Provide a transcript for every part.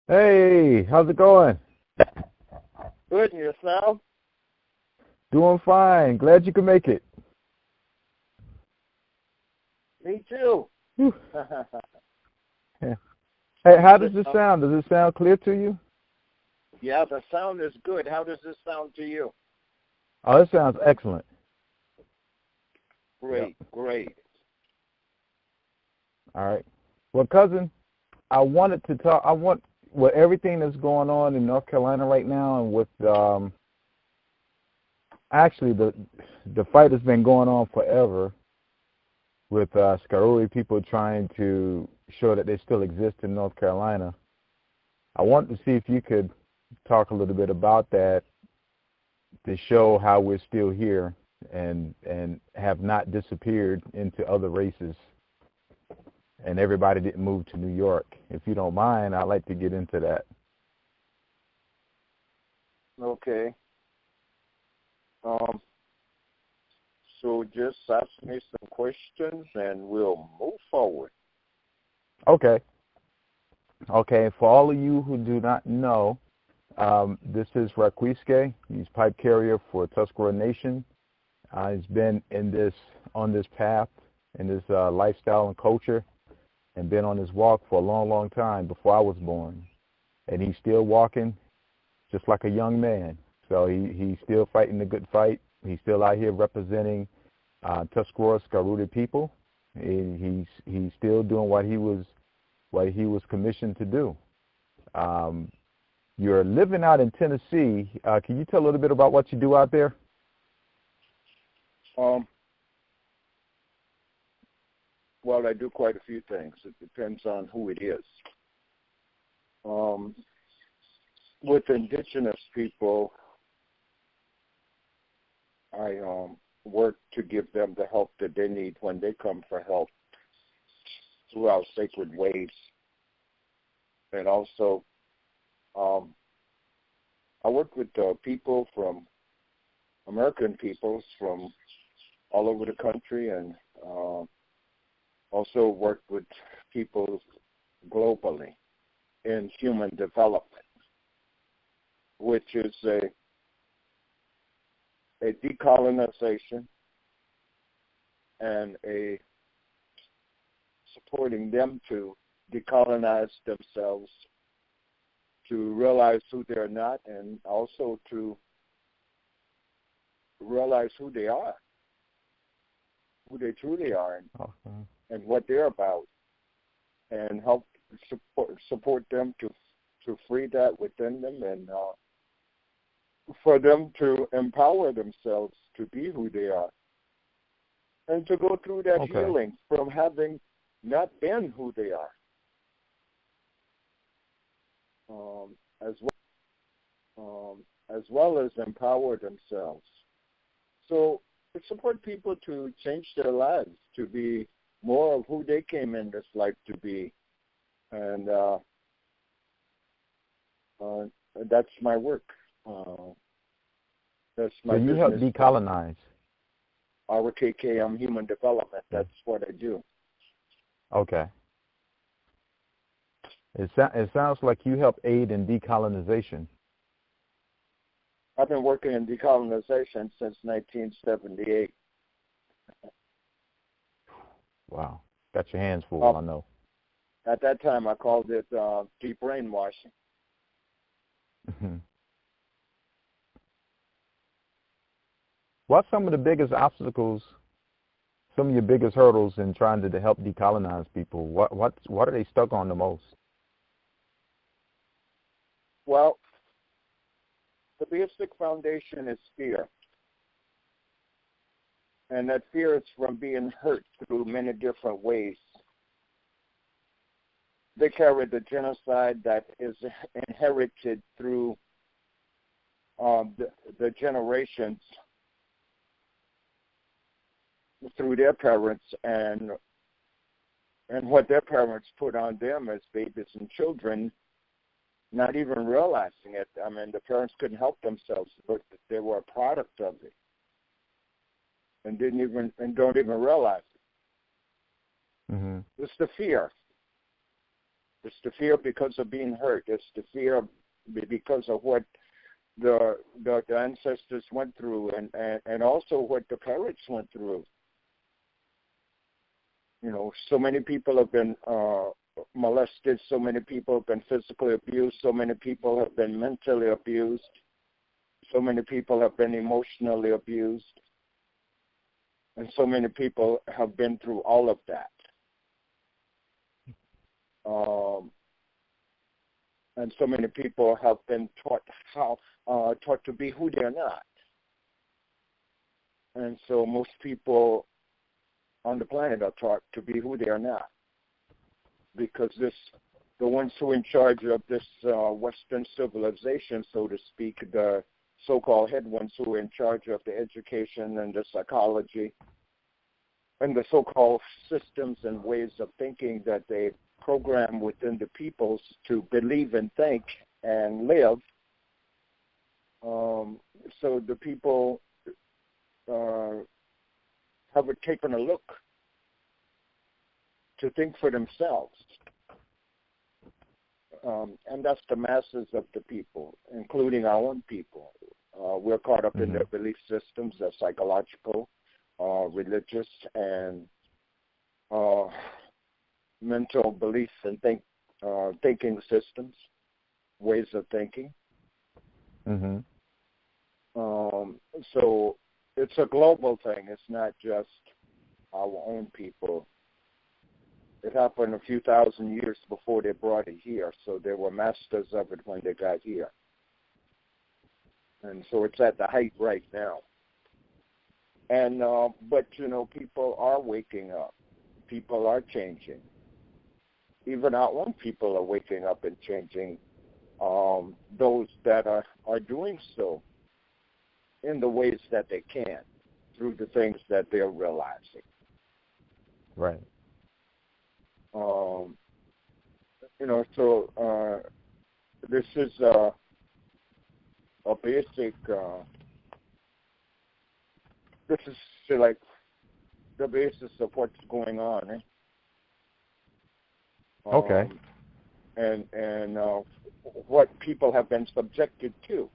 Hey, how's it going? Good, and yourself? Doing fine. Glad you could make it. Me too. Whew. Yeah. Hey, how does this sound? Does it sound clear to you? Yeah, the sound is good. How does this sound to you? Oh, it sounds excellent. Great, great. All right. Well, cousin, I wanted to talk. With everything that's going on in North Carolina right now, and with actually the fight has been going on forever with Tuscarora people trying to show that they still exist in North Carolina. I wanted to see if you could talk a little bit about that to show how we're still here and have not disappeared into other races and everybody didn't move to New York. If you don't mind, I'd like to get into that. Okay. So just ask me some questions and we'll move forward. Okay. Okay. For all of you who do not know, this is Raquiske. He's pipe carrier for Tuscarora Nation. He's been on this path, in this lifestyle and culture, and been on his walk for a long, long time before I was born. And he's still walking just like a young man. So he's still fighting the good fight. He's still out here representing Tuscarora people. He's still doing what he was commissioned to do. You're living out in Tennessee. Can you tell a little bit about what you do out there? Well, I do quite a few things. It depends on who it is. With indigenous people, I work to give them the help that they need when they come for help through our sacred ways. And also, I work with people from American peoples from all over the country, and also work with people globally in human development, which is a decolonization and a supporting them to decolonize themselves, to realize who they're not, and also to realize who they are, who they truly are, and what they're about, and help support them to free that within them, and for them to empower themselves to be who they are, and to go through that healing from having not been who they are, as well as empower themselves. So to support people to change their lives, to be more of who they came in this life to be, and that's my work. That's my business. So you help decolonize. RKKM Human Development. That's what I do. Okay. It sounds like you help aid in decolonization. I've been working in decolonization since 1978. Wow. Got your hands full, I know. At that time, I called it deep brainwashing. What's some of the biggest obstacles, some of your biggest hurdles in trying to help decolonize people? What are they stuck on the most? Well, the basic foundation is fear. And that fear is from being hurt through many different ways. They carry the genocide that is inherited through the generations, through their parents, and what their parents put on them as babies and children, not even realizing it. I mean, the parents couldn't help themselves, but they were a product of it, and don't even realize it. It's the fear. It's the fear because of being hurt. It's the fear because of what the ancestors went through, and also what the parents went through. You know, so many people have been molested. So many people have been physically abused. So many people have been mentally abused. So many people have been emotionally abused. And so many people have been through all of that. And so many people have been taught to be who they're not. And so most people on the planet are taught to be who they are not, because the ones who are in charge of this Western civilization, so to speak, the so-called head ones who are in charge of the education and the psychology and the so-called systems and ways of thinking that they program within the peoples to believe and think and live. So the people haven't taken a look to think for themselves. And that's the masses of the people, including our own people. We're caught up in their belief systems, their psychological, religious, and mental beliefs and thinking systems, ways of thinking. So it's a global thing. It's not just our own people. It happened a few thousand years before they brought it here, so they were masters of it when they got here. And so it's at the height right now. And but, you know, people are waking up. People are changing. Even our own people are waking up and changing. Those that are doing so in the ways that they can, through the things that they're realizing. Right. You know, so this is a basic. This is like the basis of what's going on. Eh? Okay. And what people have been subjected to.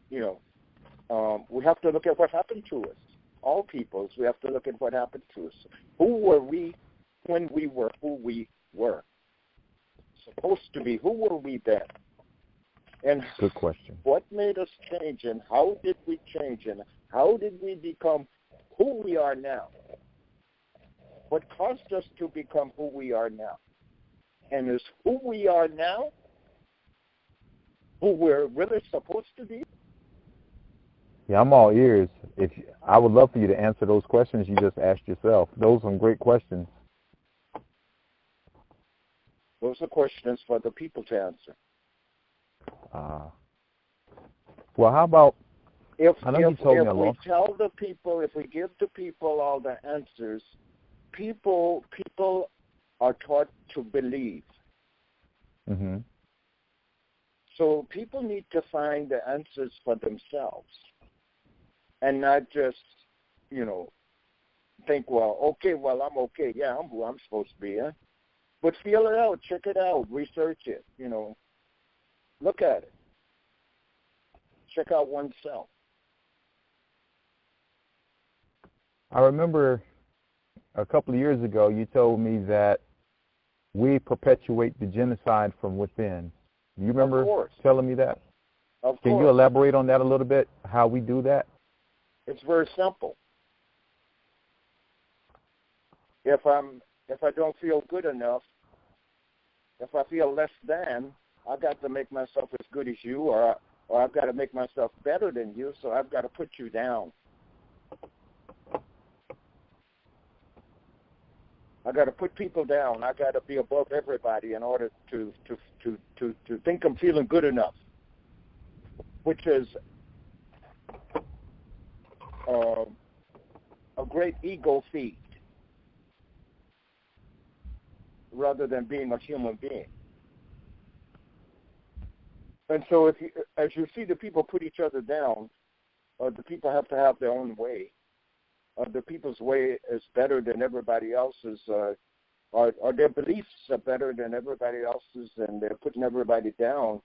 You know, we have to look at what happened to us. All peoples, we have to look at what happened to us. Who were we when we were who we were supposed to be? Who were we then? And good question. What made us change, and how did we change, and how did we become who we are now? What caused us to become who we are now? And is who we are now who we're really supposed to be? Yeah, I'm all ears. I would love for you to answer those questions you just asked yourself. Those are some great questions. Those are questions for the people to answer. Well, how about if we tell the people, if we give the people all the answers, people are taught to believe. So people need to find the answers for themselves, and not just, you know, think, well, I'm okay. Yeah, I'm who I'm supposed to be. Huh? But feel it out, check it out, research it. You know, look at it, check out oneself. I remember a couple of years ago you told me that we perpetuate the genocide from within. Do you remember telling me that? Of Can course. you elaborate on that a little bit, how we do that? It's very simple. If I don't feel good enough, if I feel less than, I've got to make myself as good as you, or I've got to make myself better than you, so I've got to put you down. I got to put people down. I got to be above everybody in order to think I'm feeling good enough, which is a great ego feed, rather than being a human being. And so, as you see the people put each other down, the people have to have their own way. The people's way is better than everybody else's. or their beliefs are better than everybody else's and they're putting everybody down,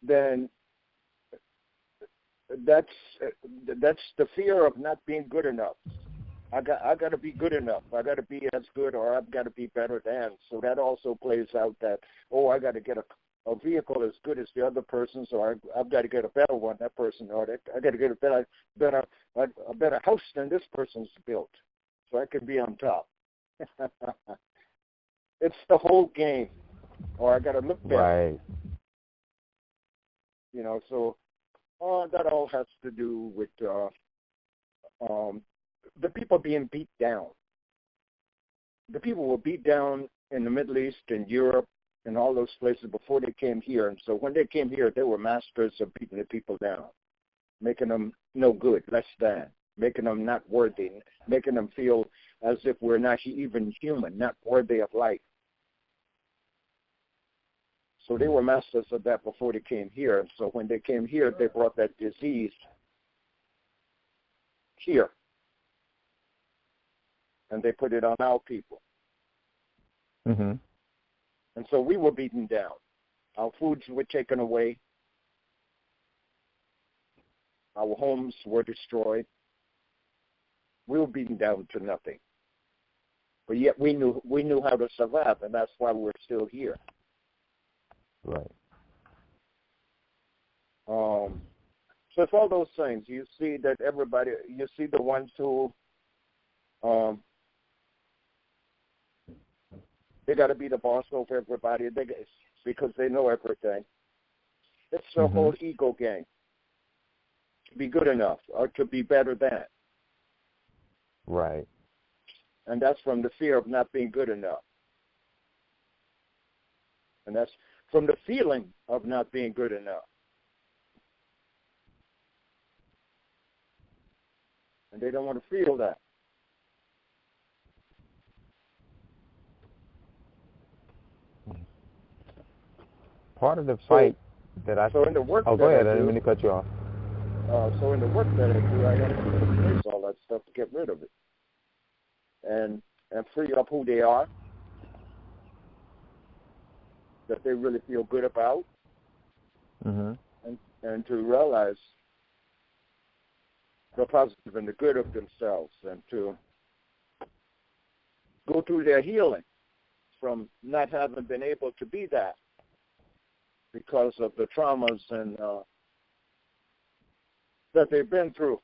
then that's the fear of not being good enough. I got to be good enough. I got to be as good, or I've got to be better than. So that also plays out that, I got to get a vehicle as good as the other person's, or I've got to get a better one. That person, or I got to get a better house than this person's built, so I can be on top. It's the whole game, or I got to look better. Right. So that all has to do with the people being beat down. The people were beat down in the Middle East and Europe and all those places before they came here. And so when they came here, they were masters of beating the people down, making them no good, less than, making them not worthy, making them feel as if we're not even human, not worthy of life. So they were masters of that before they came here. And so when they came here, they brought that disease here. And they put it on our people. Mm-hmm. And so we were beaten down. Our foods were taken away. Our homes were destroyed. We were beaten down to nothing. But yet we knew how to survive, and that's why we're still here. Right. So it's all those things. You see that you see the ones who they got to be the boss over everybody because they know everything. It's the whole ego game. To be good enough or to be better than. Right. And that's from the fear of not being good enough. And that's from the feeling of not being good enough. And they don't want to feel that. Part of the fight that I... So in the work go ahead. I didn't mean to cut you off. So in the work that I do, I got to replace all that stuff to get rid of it. And free up who they are, that they really feel good about, and to realize the positive and the good of themselves, and to go through their healing from not having been able to be that because of the traumas and that they've been through.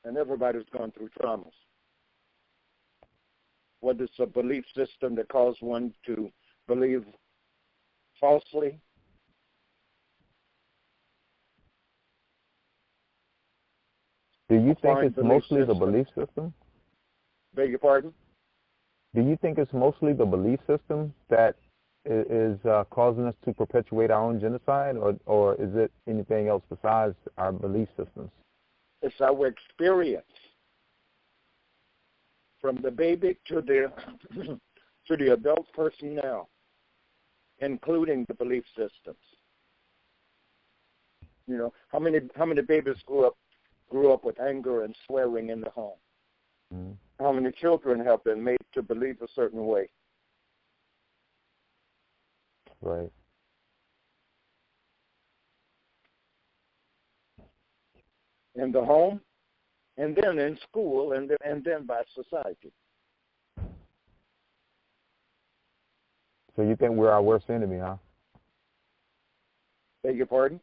And everybody's gone through traumas. Whether it's a belief system that causes one to believe falsely, do you think it's mostly the belief system? Beg your pardon? Do you think it's mostly the belief system that is causing us to perpetuate our own genocide, or is it anything else besides our belief systems? It's our experience, from the baby to the adult person now, including the belief systems. How many babies grew up with anger and swearing in the home? How many children have been made to believe a certain way? Right. In the home, and then in school, and then by society. So you think we're our worst enemy, huh? Beg your pardon?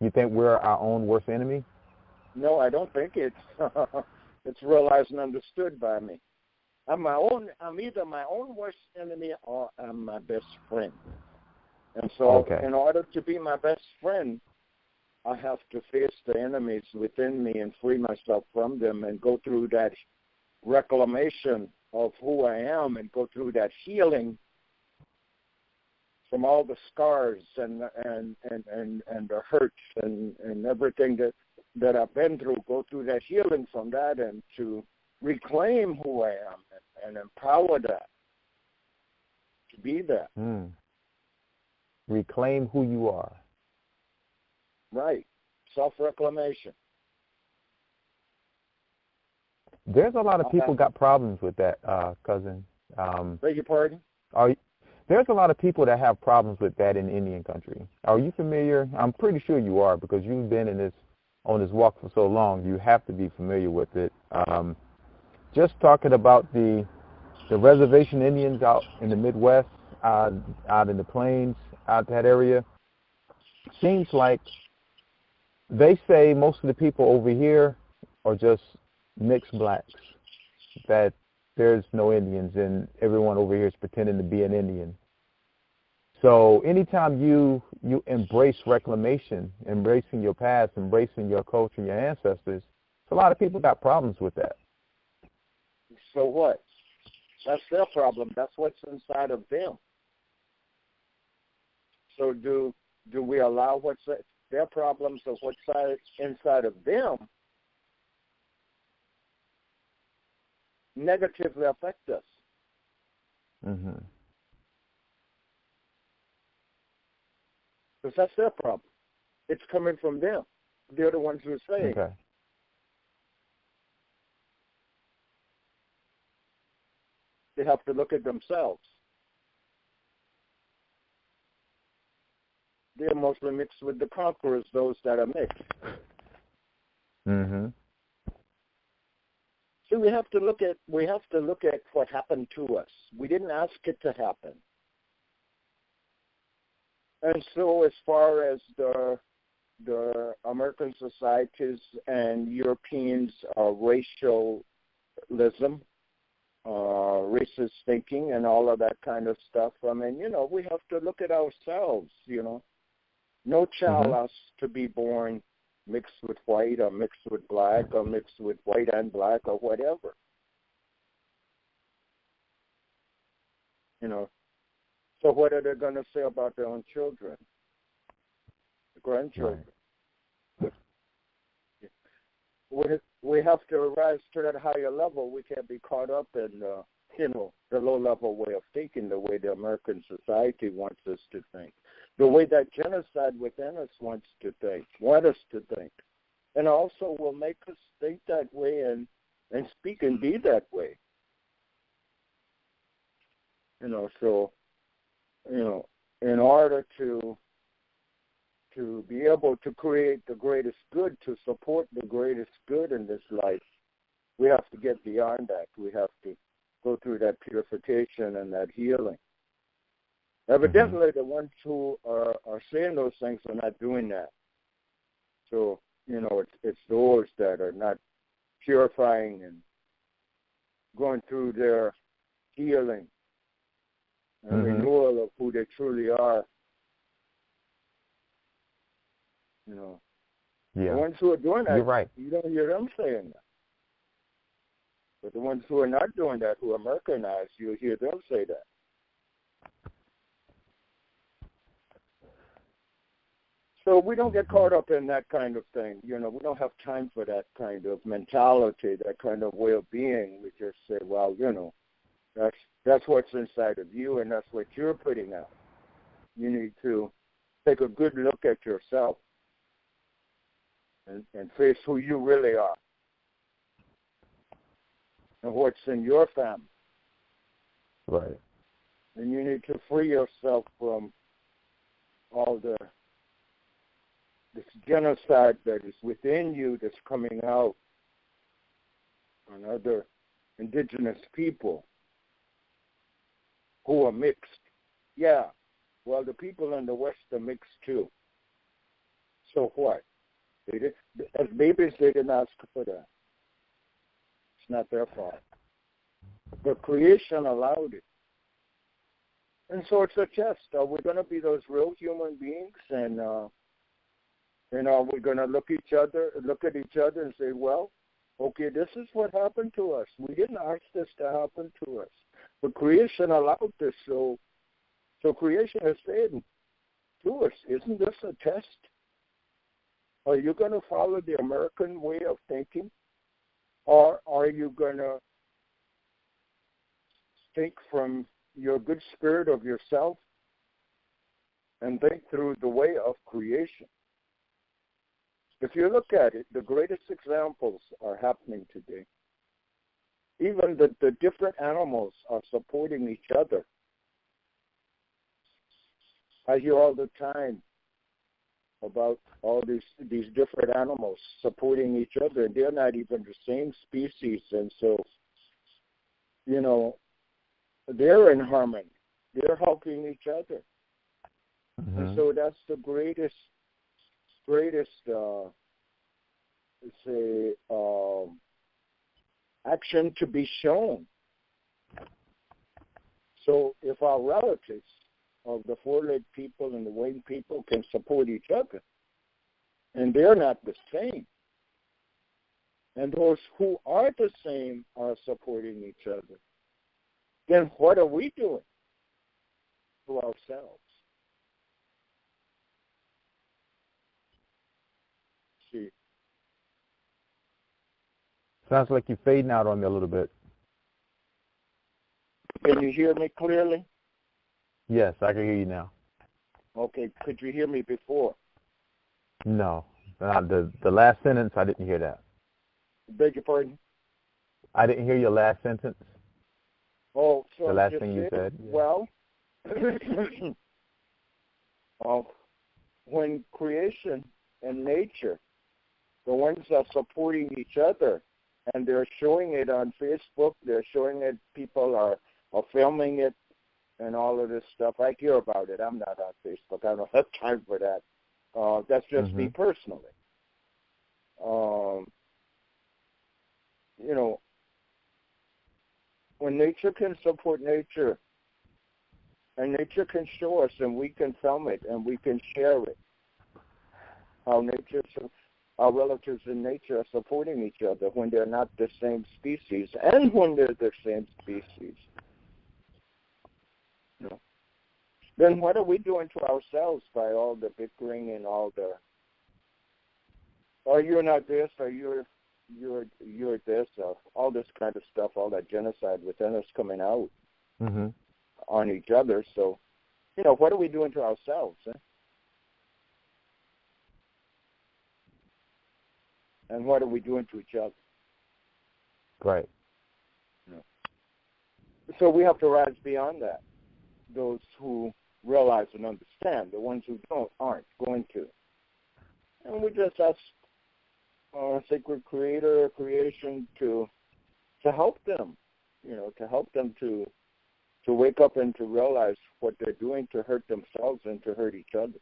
You think we're our own worst enemy? No, I don't think it's it's realized and understood by me. I'm either my own worst enemy or I'm my best friend. And so in order to be my best friend, I have to face the enemies within me and free myself from them and go through that reclamation of who I am and go through that healing from all the scars and the hurts and everything that I've been through, go through that healing from that and to reclaim who I am and empower that, to be that. Reclaim who you are. Right. Self-reclamation. There's a lot of people got problems with that, cousin. Beg your pardon? There's a lot of people that have problems with that in Indian country. Are you familiar? I'm pretty sure you are, because you've been on this walk for so long. You have to be familiar with it. Just talking about the reservation Indians out in the Midwest, out in the plains, out that area. Seems like they say most of the people over here are just mixed blacks, that there's no Indians and everyone over here is pretending to be an Indian. So anytime you embrace reclamation, embracing your past, embracing your culture and your ancestors, a lot of people got problems with that. So what? That's their problem. That's what's inside of them. So do we allow what's their problems of what's inside of them negatively affect us? Mm-hmm. Because that's their problem. It's coming from them. They're the ones who are saying. Okay. They have to look at themselves. They're mostly mixed with the conquerors, those that are mixed. Mm-hmm. So we have to look at what happened to us. We didn't ask it to happen. And so as far as the American societies and Europeans' racialism, racist thinking and all of that kind of stuff, I mean, we have to look at ourselves, No child has to be born mixed with white or mixed with black or mixed with white and black or whatever. So what are they going to say about their own children, grandchildren? Right. We have to rise to that higher level. We can't be caught up in, the low-level way of thinking, the way the American society wants us to think, the way that genocide within us want us to think, and also will make us think that way and speak and be that way. In order to be able to create the greatest good, to support the greatest good in this life, we have to get beyond that. We have to go through that purification and that healing. Evidently, the ones who are saying those things are not doing that. So, it's those that are not purifying and going through their healing and renewal of who they truly are. The ones who are doing that, you're right. You don't hear them saying that. But the ones who are not doing that, who are Americanized, you'll hear them say that. So we don't get caught up in that kind of thing. We don't have time for that kind of mentality, that kind of way of being. We just say, well, that's what's inside of you, and that's what you're putting out. You need to take a good look at yourself and face who you really are and what's in your family. Right. And you need to free yourself from all this genocide that is within you that's coming out on other indigenous people who are mixed. Yeah, well, the people in the West are mixed too. So what? As babies, they didn't ask for that. It's not their fault. But creation allowed it. And so it's a test. Are we going to be those real human beings? And are we going to look at each other and say, well, okay, this is what happened to us. We didn't ask this to happen to us. But creation allowed this. So creation is saying to us, isn't this a test? Are you going to follow the American way of thinking? Or are you going to think from your good spirit of yourself and think through the way of creation? If you look at it, the greatest examples are happening today. Even the different animals are supporting each other. I hear all the time about all these different animals supporting each other, and they're not even the same species, and so, you know, they're in harmony. They're helping each other. Mm-hmm. And so that's the greatest action to be shown. So if our relatives of the four-legged people and the winged people can support each other, and they're not the same, and those who are the same are supporting each other, then what are we doing to ourselves? See. Sounds like you're fading out on me a little bit. Can you hear me clearly? Yes, I can hear you now. Okay, could you hear me before? No. The last sentence, I didn't hear that. Beg your pardon? I didn't hear your last sentence. Oh, so the last thing you said? Yeah. Well, when creation and nature, the ones that are supporting each other, and they're showing it on Facebook, they're showing it, people are filming it, and all of this stuff. I hear about it. I'm not on Facebook. I don't have time for that. That's just me personally. You know, when nature can support nature, and nature can show us, and we can film it, and we can share it, how our relatives in nature are supporting each other when they're not the same species, and when they're the same species. You know, then what are we doing to ourselves by all the bickering and all the, oh, you're not this, or you're this, or all this kind of stuff, all that genocide within us coming out on each other. So, you know, what are we doing to ourselves? And what are we doing to each other? Right. You know. So we have to rise beyond that. Those who realize and understand, the ones who aren't going to. And we just ask our sacred creation to help them, you know, to help them to wake up and to realize what they're doing to hurt themselves and to hurt each other.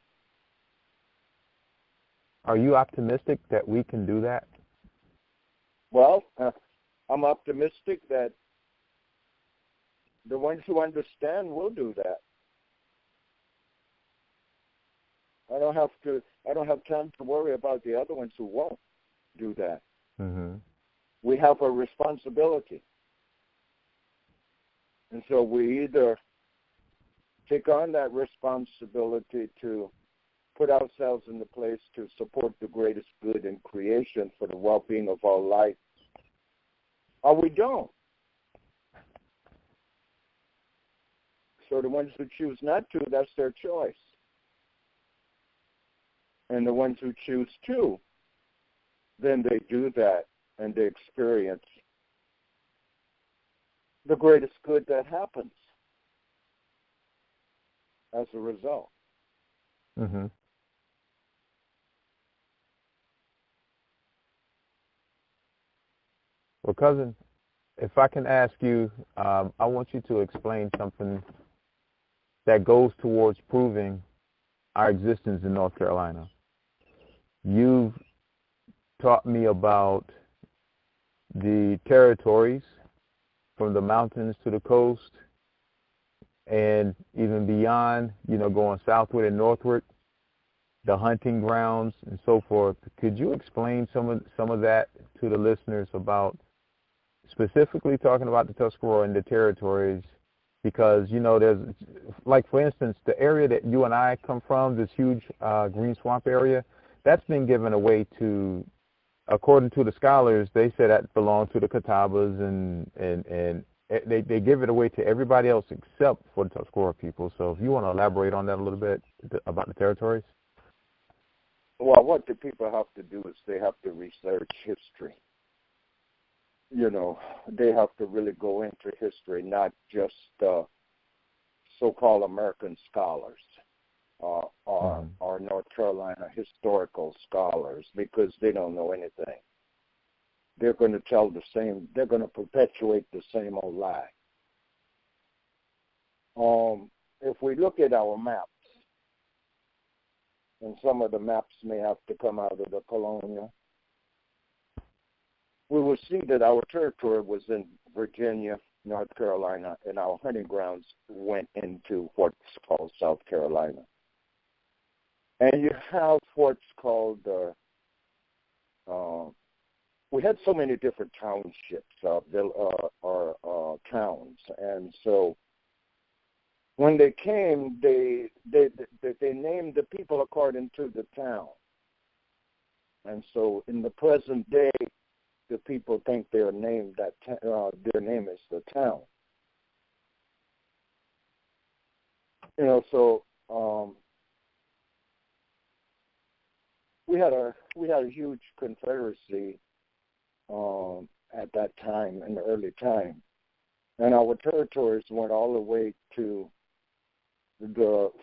Are you optimistic that we can do that? Well, I'm optimistic that the ones who understand will do that. I don't have time to worry about the other ones who won't do that. Mm-hmm. We have a responsibility. And so we either take on that responsibility to put ourselves in the place to support the greatest good in creation for the well-being of all life, or we don't. So the ones who choose not to, that's their choice. And the ones who choose to, then they do that and they experience the greatest good that happens as a result. Mm-hmm. Well, cousin, if I can ask you, I want you to explain something that goes towards proving our existence in North Carolina. You've taught me about the territories from the mountains to the coast and even beyond, you know, going southward and northward, the hunting grounds and so forth. Could you explain some of that to the listeners about specifically talking about the Tuscarora and the territories? Because, you know, there's, like, for instance, the area that you and I come from, this huge green swamp area, that's been given away to, according to the scholars, they say that belonged to the Catawbas, and they give it away to everybody else except for the Tuscarora people. So if you want to elaborate on that a little bit about the territories. Well, what the people have to do is they have to research history. they have to really go into history, not just so-called American scholars or North Carolina historical scholars, because they don't know anything. They're going to they're going to perpetuate the same old lie. If we look at our maps, and some of the maps may have to come out of the colonial, we will see that our territory was in Virginia, North Carolina, and our hunting grounds went into what's called South Carolina. And you have what's called, we had so many different townships or towns, and so when they came, they named the people according to the town. And so in the present day, the people think their name their name is the town. So we had a huge confederacy at that time, in the early time, and our territories went all the way to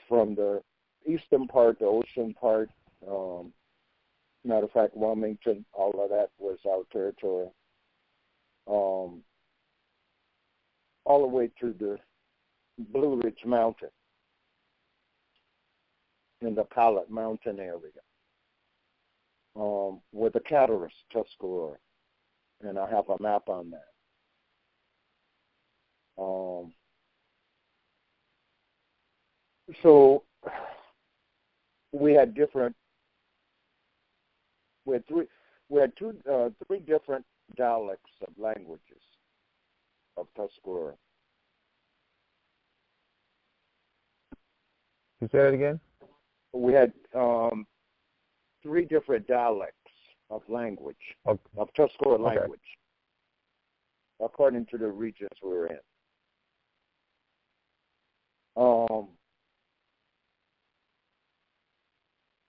from the eastern part, the ocean part. Matter of fact, Wilmington, all of that was our territory. All the way to the Blue Ridge Mountain in the Palette Mountain area, with the Cataracts, Tuscarora, and I have a map on that. So we had three different dialects of languages of Tuscarora. You say that again? We had three different dialects of language, of Tuscarora language, according to the regions we were in.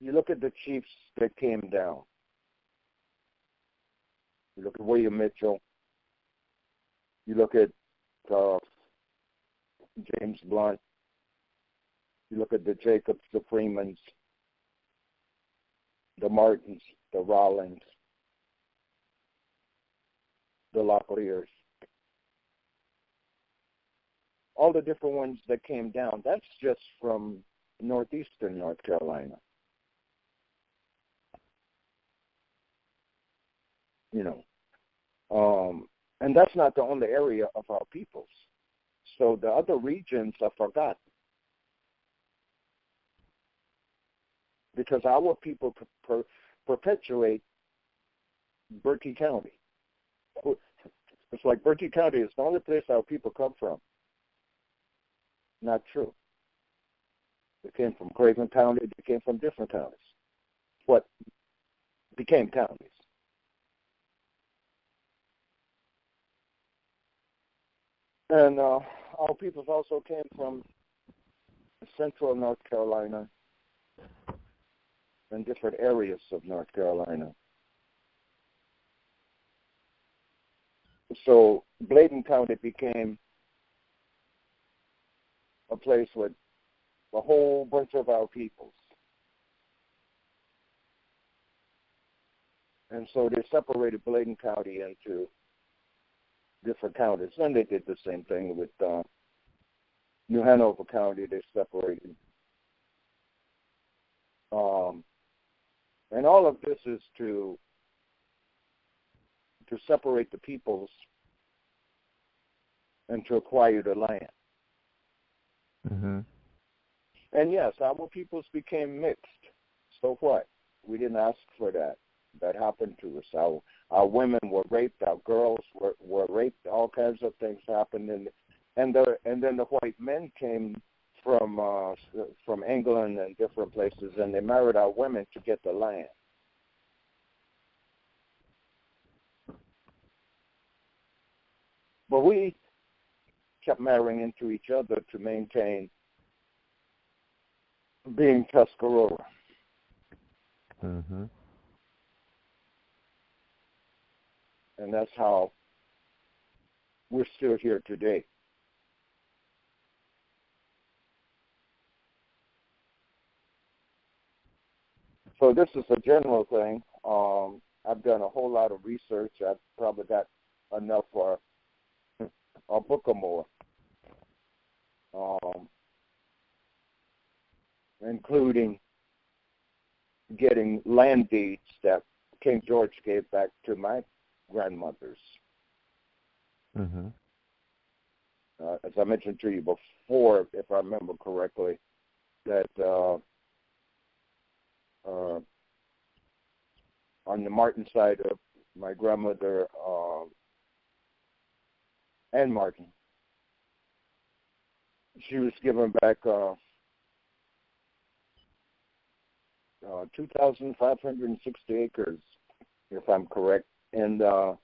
You look at the chiefs that came down. You look at William Mitchell. You look at James Blunt. You look at the Jacobs, the Freemans, the Martins, the Rollins, the Locklears. All the different ones that came down, that's just from northeastern North Carolina. And that's not the only area of our peoples. So the other regions are forgotten, because our people perpetuate Berkeley County. It's like Berkeley County is the only place our people come from. Not true. They came from Craven County. They came from different counties. What became counties. And our peoples also came from central North Carolina and different areas of North Carolina. So Bladen County became a place with a whole bunch of our peoples. And so they separated Bladen County into different counties. And they did the same thing with New Hanover County. They separated. And all of this is to separate the peoples and to acquire the land. Mm-hmm. And yes, our peoples became mixed. So what? We didn't ask for that. That happened to us. Our women were raped. Our girls were raped. All kinds of things happened. And then the white men came from England and different places, and they married our women to get the land. But we kept marrying into each other to maintain being Tuscarora. Mm-hmm. And that's how we're still here today. So this is a general thing. I've done a whole lot of research. I've probably got enough for a book or more, including getting land deeds that King George gave back to my grandmothers. Mm-hmm. As I mentioned to you before, if I remember correctly, that on the Martin side of my grandmother, Ann Martin, she was given back 2,560 acres, if I'm correct, and the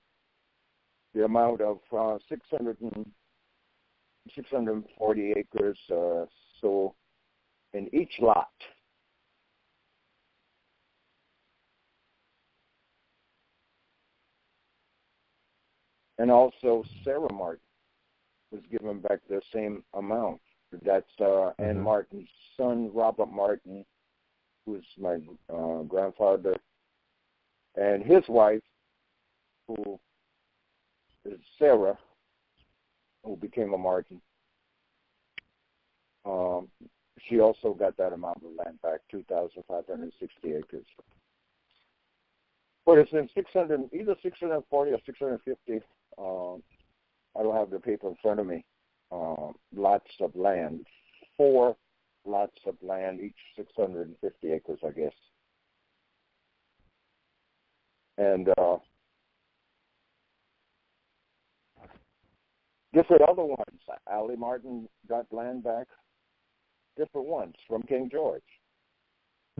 amount of 640 acres, so in each lot. And also Sarah Martin was given back the same amount. That's Ann Martin's son, Robert Martin, who is my grandfather, and his wife, who is Sarah, who became a Martin. She also got that amount of land back, 2,560 acres. But it's in either 640 or 650. I don't have the paper in front of me. Lots of land, 4 lots of land, each 650 acres, I guess. And different other ones. Allie Martin got land back. Different ones from King George.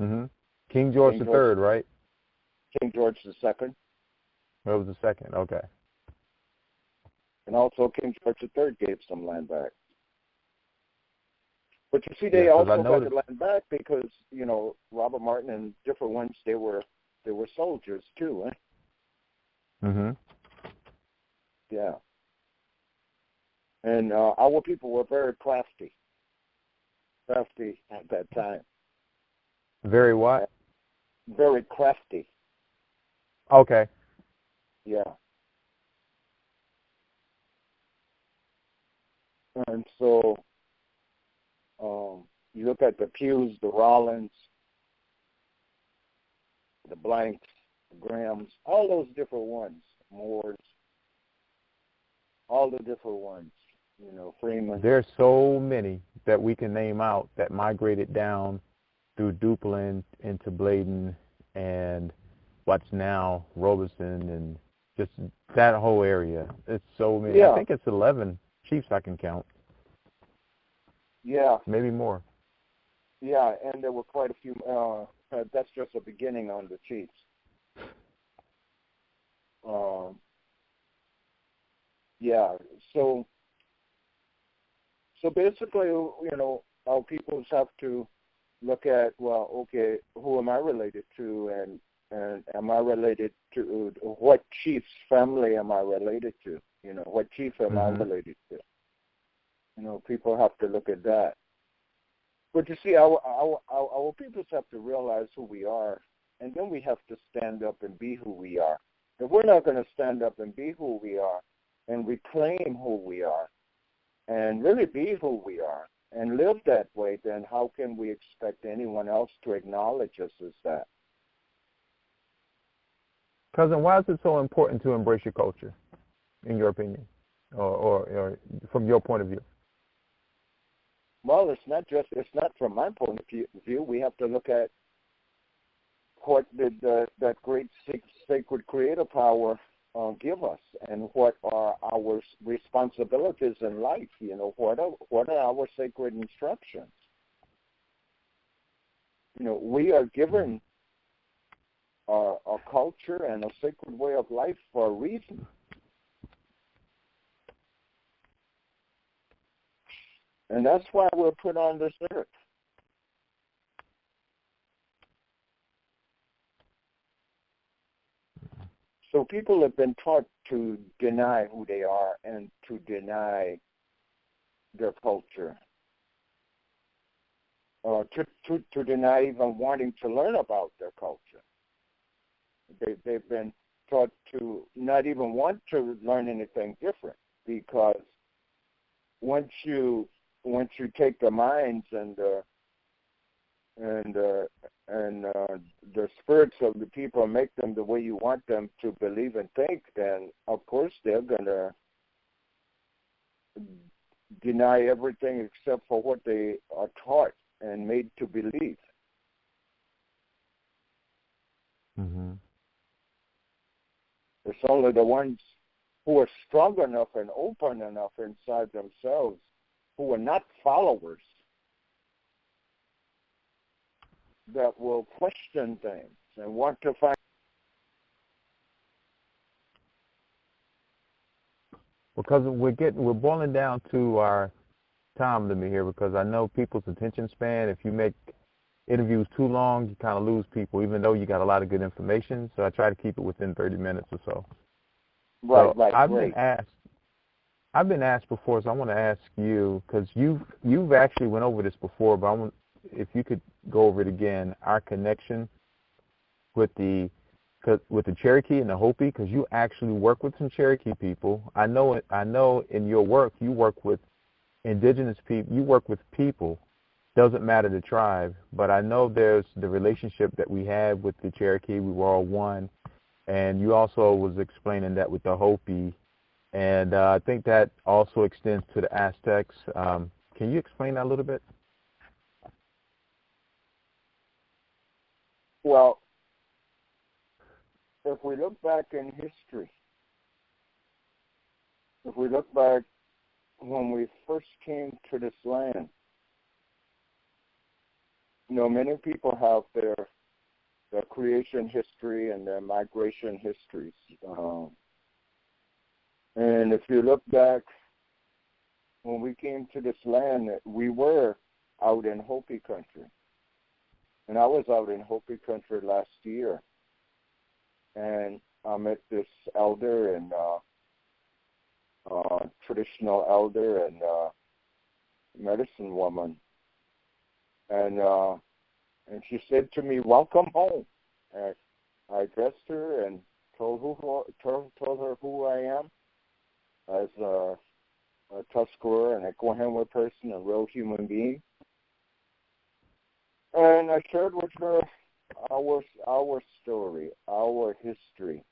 Mm-hmm. King George III, right? King George II. That was the second, okay. And also King George III gave some land back. But you see, they also got the land back because, Robert Martin and different ones, they were soldiers too, eh? Mm-hmm. Yeah. And our people were very crafty at that time. Very what? Very crafty. Okay. Yeah. And so you look at the Pews, the Rollins, the Blanks, the Grahams, all those different ones, Moores, all the different ones, Freeman. There's so many that we can name out that migrated down through Duplin into Bladen and what's now Robeson and just that whole area. It's so many. Yeah. I think it's 11 chiefs I can count. Yeah. Maybe more. Yeah, and there were quite a few. That's just a beginning on the chiefs. Yeah, so basically, our peoples have to look at, well, okay, who am I related to, and am I related to, what chief's family am I related to? What chief am I related to? People have to look at that. But you see, our peoples have to realize who we are, and then we have to stand up and be who we are. If we're not going to stand up and be who we are and reclaim who we are and really be who we are and live that way, then how can we expect anyone else to acknowledge us as that? Cousin, why is it so important to embrace your culture, in your opinion, or from your point of view? Well, it's not from my point of view. We have to look at what did that great sacred creator power give us, and what are our responsibilities in life. What are our sacred instructions? We are given a culture and a sacred way of life for a reason. And that's why we're put on this earth. So people have been taught to deny who they are and to deny their culture, to deny even wanting to learn about their culture. They've been taught to not even want to learn anything different, because once you take the minds and the spirits of the people and make them the way you want them to believe and think, then of course they're gonna deny everything except for what they are taught and made to believe. Mm-hmm. It's only the ones who are strong enough and open enough inside themselves, who are not followers, that will question things and want to find. Because we're boiling down to our time limit here, because I know people's attention span, if you make interviews too long, you kind of lose people, even though you got a lot of good information. So I try to keep it within 30 minutes or so. Right, so I've great. been asked before, so I want to ask you, because you've actually went over this before, but I want, if you could go over it again, our connection with the Cherokee and the Hopi, because you actually work with some Cherokee people. I know in your work you work with indigenous people. You work with people. Doesn't matter the tribe, but I know there's the relationship that we had with the Cherokee. We were all one, and you also was explaining that with the Hopi, and I think that also extends to the Aztecs. Can you explain that a little bit? Well, if we look back in history, if we look back when we first came to this land, many people have their creation history and their migration histories. And if you look back, when we came to this land, we were out in Hopi country. And I was out in Hopi country last year. And I met this elder and traditional elder and medicine woman. And she said to me, "Welcome home." And I addressed her and told her who I am as a Tuscarora and a Cohenwa person, a real human being. And I shared with her our story, our history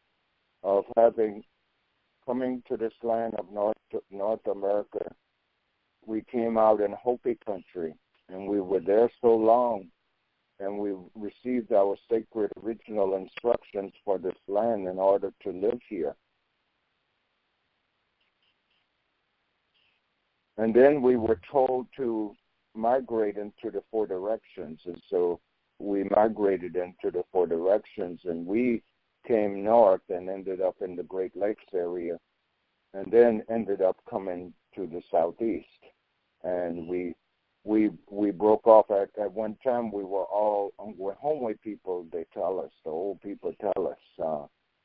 of coming to this land of North America. We came out in Hopi country, and we were there so long, and we received our sacred original instructions for this land in order to live here. And then we were told to migrate into the four directions, and so we migrated into the four directions, and we came north and ended up in the Great Lakes area, and then ended up coming to the southeast. And we broke off at one time. We were all Cohenwa people. They tell us, the old people tell us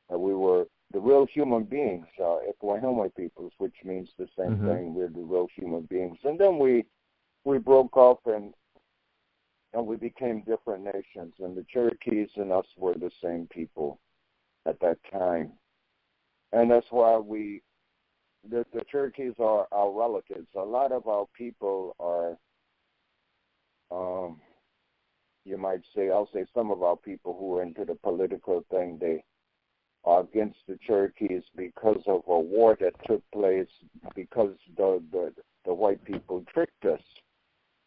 that we were the real human beings, Cohenwa peoples, which means the same thing. We're the real human beings. And then we broke off and we became different nations. And the Cherokees and us were the same people at that time. And that's why the Cherokees are our relatives. A lot of our people are, you might say, I'll say some of our people who are into the political thing, they are against the Cherokees because of a war that took place, because the white people tricked us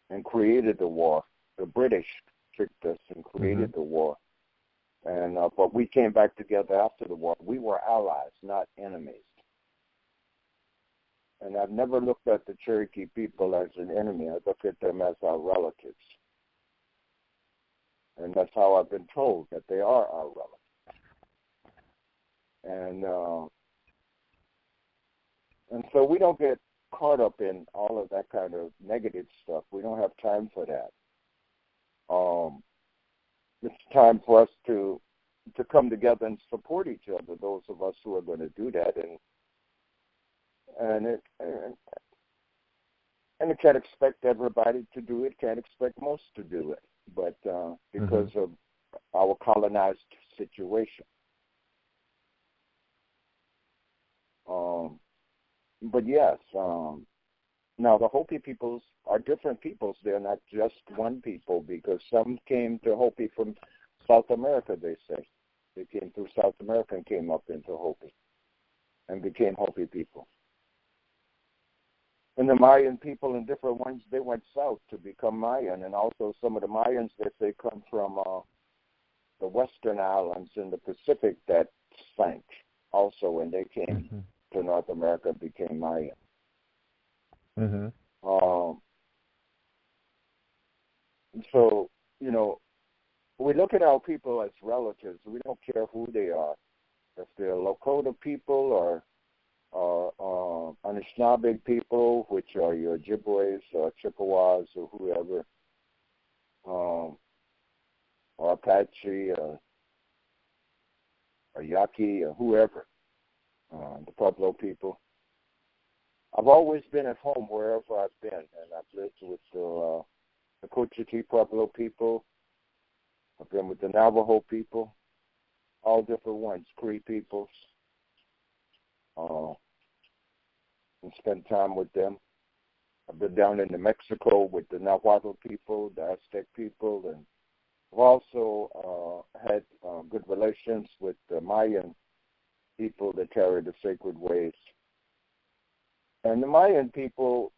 and created the war. The British tricked us and created the war. And but we came back together after the war. We were allies, not enemies. And I've never looked at the Cherokee people as an enemy. I look at them as our relatives. And that's how I've been told, that they are our relatives. And so we don't get caught up in all of that kind of negative stuff. We don't have time for that. It's time for us to to come together and support each other, those of us who are going to do that. And it can't expect everybody to do it, can't expect most to do it, but because of our colonized situation. But yes, now the Hopi peoples are different peoples. They're not just one people, because some came to Hopi from South America, they say. They came through South America and came up into Hopi and became Hopi people. And the Mayan people and different ones, they went south to become Mayan. And also some of the Mayans, they say, come from the western islands in the Pacific that sank also when they came to North America and became Mayan. So, you know, we look at our people as relatives. We don't care who they are. If they're Lakota people or Anishinaabe people, which are your Ojibways or Chippewas or whoever, or Apache or Yaqui or whoever, the Pueblo people. I've always been at home wherever I've been, and I've lived with the Cochiti Pueblo people. I've been with the Navajo people, all different ones, Cree peoples, and spent time with them. I've been down in New Mexico with the Nahuatl people, the Aztec people, and I've also had good relations with the Mayan people that carry the sacred ways. And the Mayan people,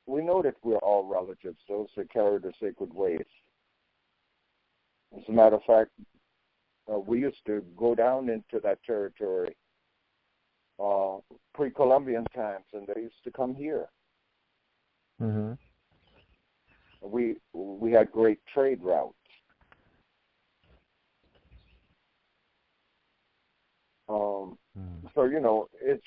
we know that we're all relatives, those that carry the sacred ways. As a matter of fact, we used to go down into that territory pre-Columbian times, and they used to come here. We had great trade routes. So, you know, it's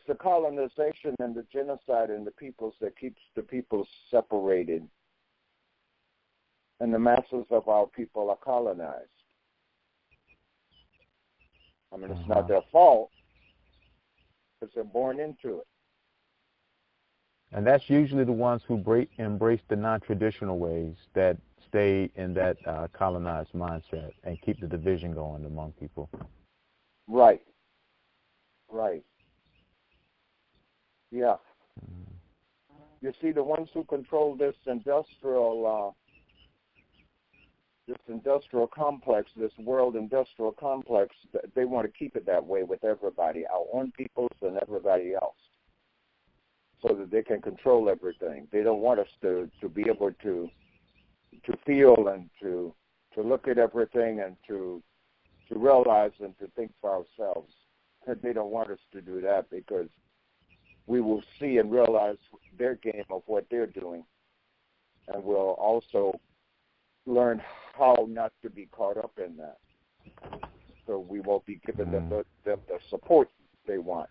the colonization and the genocide and the peoples that keeps the peoples separated, and the masses of our people are colonized. I mean, it's not their fault, because they're born into it. And that's usually the ones who embrace the non-traditional ways, that stay in that colonized mindset and keep the division going among people. Right. Yeah. You see, the ones who control this industrial complex, this world industrial complex, they want to keep it that way with everybody, our own peoples and everybody else, so that they can control everything. They don't want us to be able to feel and to look at everything and to realize and to think for ourselves. They don't want us to do that, because we will see and realize their game of what they're doing, and we'll also learn how not to be caught up in that. So we won't be giving them the support they want.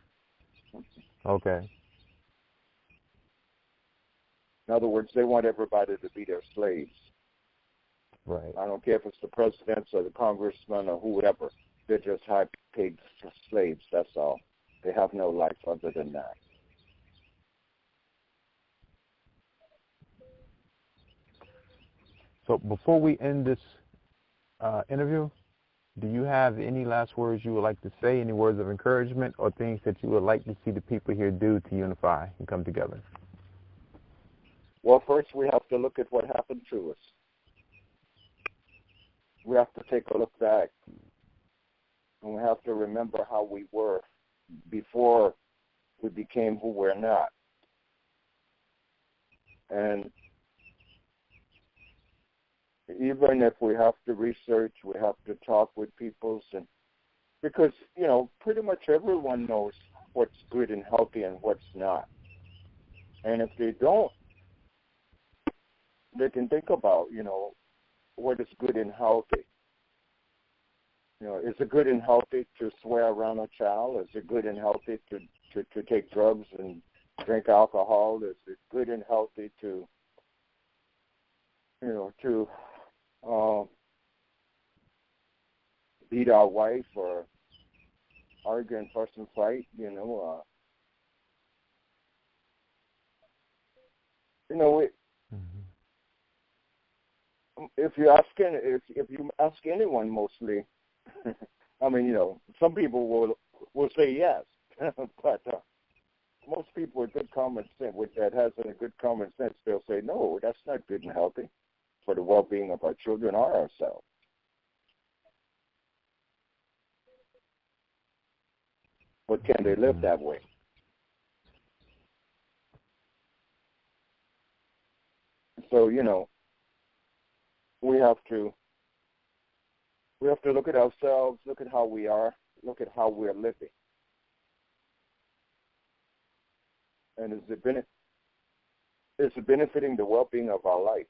Okay. In other words, they want everybody to be their slaves. Right. I don't care if it's the presidents or the congressmen or whoever. They're just high-paid slaves, that's all. They have no life other than that. So before we end this interview, do you have any last words you would like to say, any words of encouragement, or things that you would like to see the people here do to unify and come together? Well, first we have to look at what happened to us. We have to take a look back, and we have to remember how we were before we became who we're not. And even if we have to research, we have to talk with people, and because, you know, pretty much everyone knows what's good and healthy and what's not. And if they don't, they can think about, you know, what is good and healthy. You know, is it good and healthy to swear around a child? Is it good and healthy to take drugs and drink alcohol? Is it good and healthy to, you know, to beat our wife or argue and fuss and fight, if you ask anyone, mostly, I mean, some people will say yes, but most people with good common sense, that has a good common sense, they'll say no, that's not good and healthy for the well-being of our children or ourselves. But can they live that way? So, we have to look at ourselves, look at how we are, look at how we're living. And is it benefiting the well-being of our life,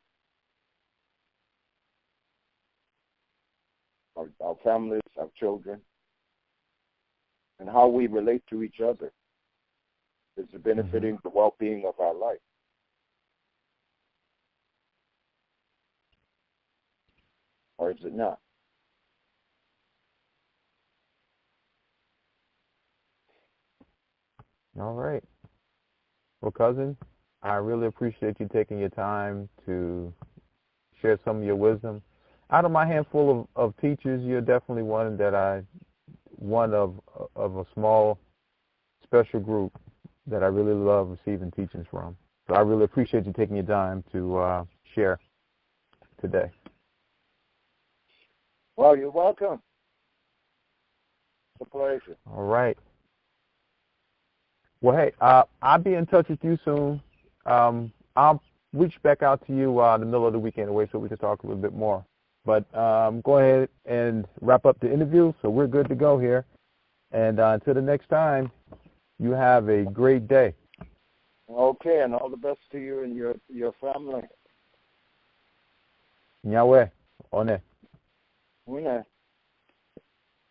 our families, our children, and how we relate to each other? Is it benefiting the well-being of our life? Or is it not? All right. Well, cousin, I really appreciate you taking your time to share some of your wisdom. Out of my handful of teachers, you're definitely one of a small, special group that I really love receiving teachings from. So I really appreciate you taking your time to share today. Well, you're welcome. It's a pleasure. All right. Well, hey, I'll be in touch with you soon. I'll reach back out to you in the middle of the week anyway so we can talk a little bit more. But go ahead and wrap up the interview so we're good to go here. And until the next time, you have a great day. Okay, and all the best to you and your family. Yahweh, on it. Una.